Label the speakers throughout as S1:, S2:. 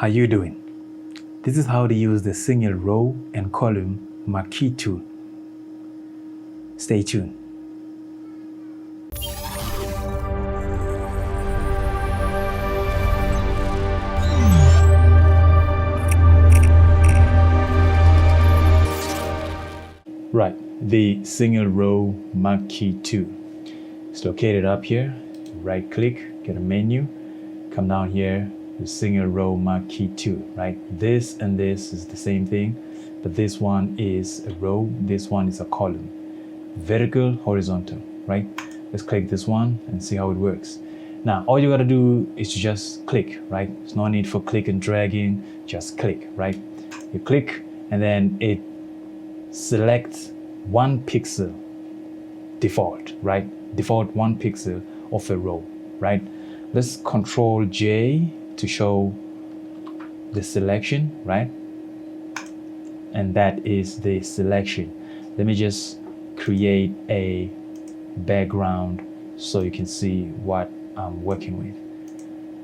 S1: How you doing? This is how to use the single row and column marquee tool. Stay tuned. Right, the single row marquee tool. It's located up here. Right click, get a menu, come down here, the single row marquee tool, right? This and this is the same thing, but this one is a row, this one is a column. Vertical, horizontal, right? Let's click this one and see how it works. Now, all you gotta do is to just click, right? There's no need for click and dragging, just click, right? You click and then it selects 1 pixel default, right? Default 1 pixel of a row, right? Let's Control J to show the selection, right? And that is the selection. Let me just create a background so you can see what I'm working with.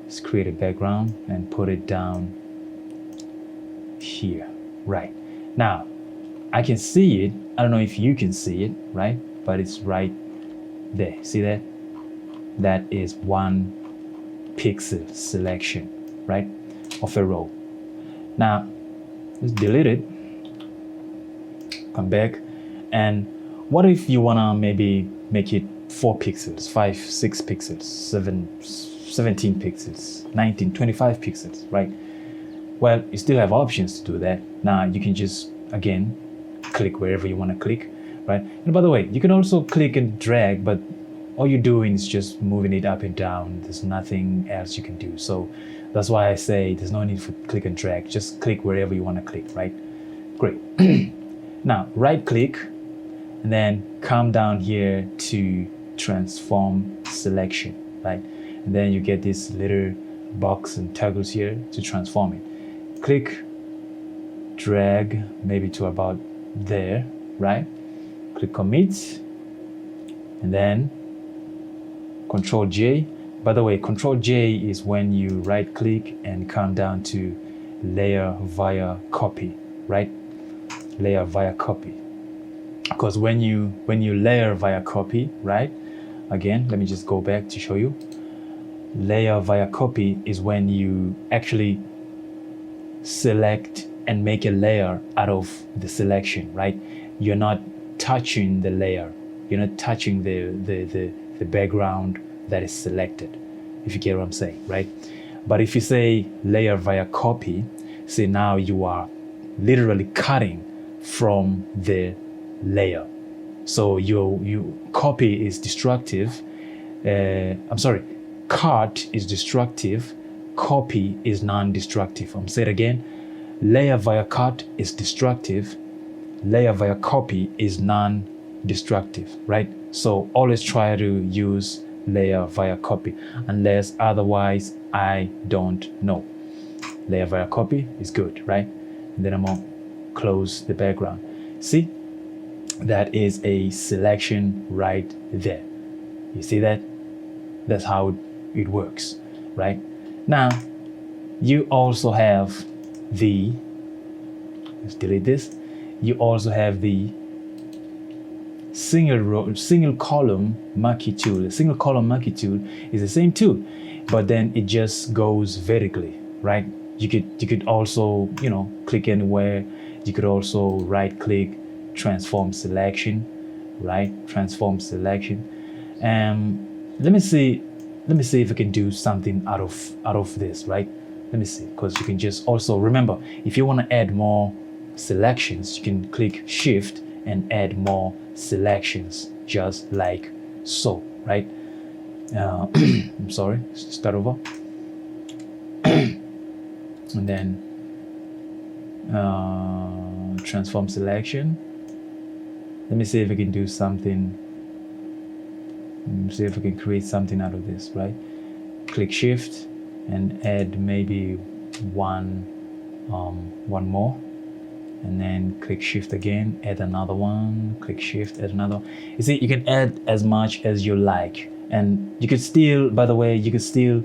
S1: Let's create a background and put it down here, right? Now, I can see it. I don't know if you can see it, right? But it's right there. See that? That is 1 pixel selection, right? Of a row. Now, let's delete it. Come back. And what if you wanna maybe make it 4 pixels, 5, 6 pixels, 17 pixels, 19, 25 pixels, right? Well, you still have options to do that. Now you can just, again, click wherever you wanna click, right? And by the way, you can also click and drag, but all you're doing is just moving it up and down. There's nothing else you can do. So that's why I say there's no need for click and drag. Just click wherever you want to click, right? Great. Now, right click and then come down here to transform selection, right? And then you get this little box and toggles here to transform it. Click, drag maybe to about there, right? Click commit, and then Control J. By the way, Control J is when you right click and come down to layer via copy, right? Layer via copy. Because when you layer via copy, right? Again, let me just go back to show you. Layer via copy is when you actually select and make a layer out of the selection, right? You're not touching the layer. You're not touching the background that is selected, if you get what I'm saying, right? But if you say layer via copy, see now you are literally cutting from the layer. So you copy is destructive. Cut is destructive. Copy is non-destructive. I'm saying it again. Layer via cut is destructive. Layer via copy is non-destructive, right? So always try to use layer via copy, unless otherwise I don't know. Layer via copy is good, right? And then I'm gonna close the background. See, that is a selection right there. You see that? That's how it works, right? Now, you also have the, let's delete this. You also have the single column marquee tool. The single column marquee tool is the same tool, but then it just goes vertically, right? You could also, click anywhere. You could also right click, transform selection, right? Transform selection. Let me see if I can do something out of this, right? Let me see, because you can just also remember, if you want to add more selections, you can click shift and add more selections, just like so, right? I'm sorry, start over. And then transform selection. Let me see if I can do something. Let me see if I can create something out of this, right? Click shift and add maybe one more. And then click shift again, add another one, click shift, add another. You see, you can add as much as you like. And you could still, by the way, you could still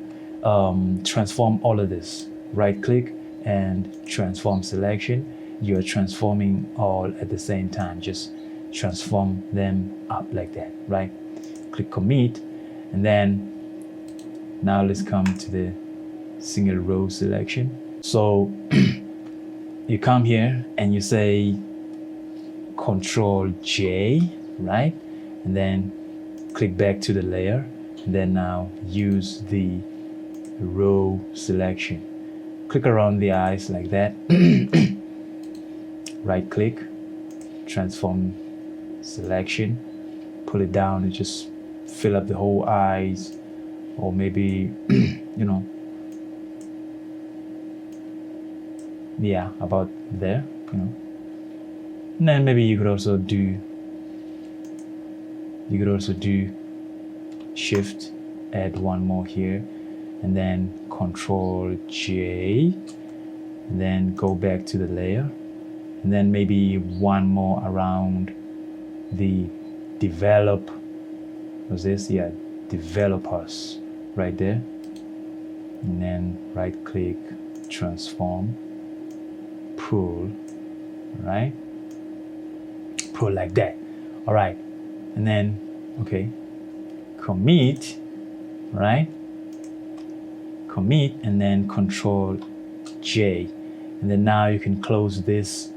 S1: transform all of this. Right click, and transform selection, you're transforming all at the same time. Just transform them up like that, right? Click commit, and then now let's come to the single row selection. So you come here and you say Control J, right? And then click back to the layer, and then now use the row selection. Click around the eyes like that. Right click, transform selection, pull it down and just fill up the whole eyes, or maybe you know, yeah, about there, you know. And then maybe you could also do shift, add one more here, and then Control J, and then go back to the layer, and then maybe one more around the develop, was this? Yeah, developers right there, and then right click, transform, pull, right? Pull like that. All right, and then okay, commit, right? Commit, and then Control J, and then now you can close this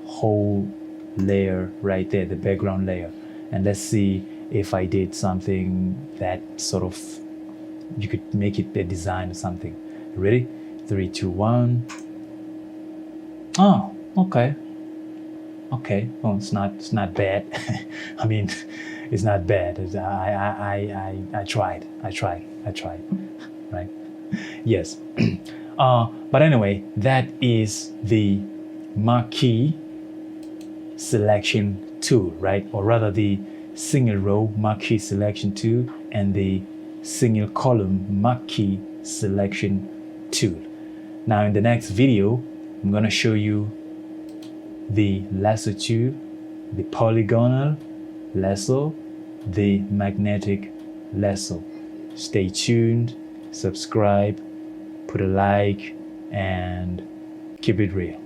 S1: whole layer right there, the background layer. And let's see if I did something that sort of, you could make it a design or something. Ready? 3, 2, 1. Oh, okay. Okay, well, it's not bad. I mean, it's not bad. I tried, right? Yes. But anyway, that is the marquee selection tool, right? Or rather the single row marquee selection tool and the single column marquee selection tool. Now in the next video, I'm gonna show you the lasso tool, the polygonal lasso, the magnetic lasso. Stay tuned, subscribe, put a like, and keep it real.